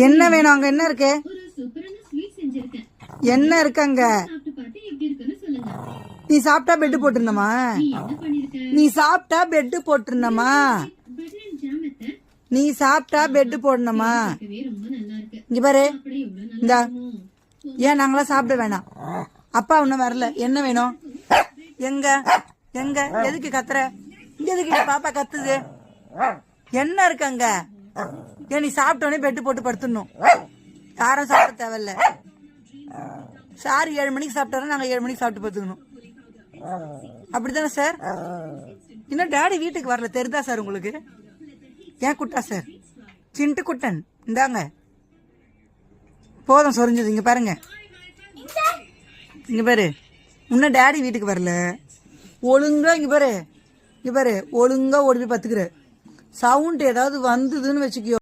என்ன வேணும்? அங்க என்ன இருக்கு? என்ன இருக்கு அங்க? நீ சாப்பிட்டா பெட்டு போட்டிருந்தமா? நீ சாப்பிட்டா பெட்டு போட்டிருந்தமா? நீ சாப்பிட்டா பெட்டு போடணுமா? இங்க பாரு, இந்தா. ஏன் நாங்களாம் சாப்பிட வேணாம்? அப்பா ஒன்னும் வரல. என்ன வேணும்? எங்க எங்க எதுக்கு கத்துற? எதுக்கு பாப்பா கத்துது? என்ன இருக்கு அங்க? ஏன் நீ சாப்பிட்டோன்னே பெட்டு போட்டு படுத்துடணும். யாரும் சாப்பிட தேவையில்ல. சார் 7 மணிக்கு சாப்பிட்டாரு, நாங்க 7 மணிக்கு சாப்பிட்டு படுத்துக்கணும். அப்படித்தானே சார்? இன்னும் டாடி வீட்டுக்கு வரல, தெரியுதா சார் உங்களுக்கு? ஏன் குட்டா சார்? சிண்டு குட்டன் இந்தாங்க. போதும் சொரிஞ்சது. இங்க பாருங்க, இங்க பாரு. இன்னும் டாடி வீட்டுக்கு வரல. ஒழுங்கா இங்க பாரு, இங்க பாரு, ஒழுங்கா ஓடி போய் பத்துக்கிற. சவுண்ட் ஏதாவது வந்ததுன்னு வச்சுக்கியோ.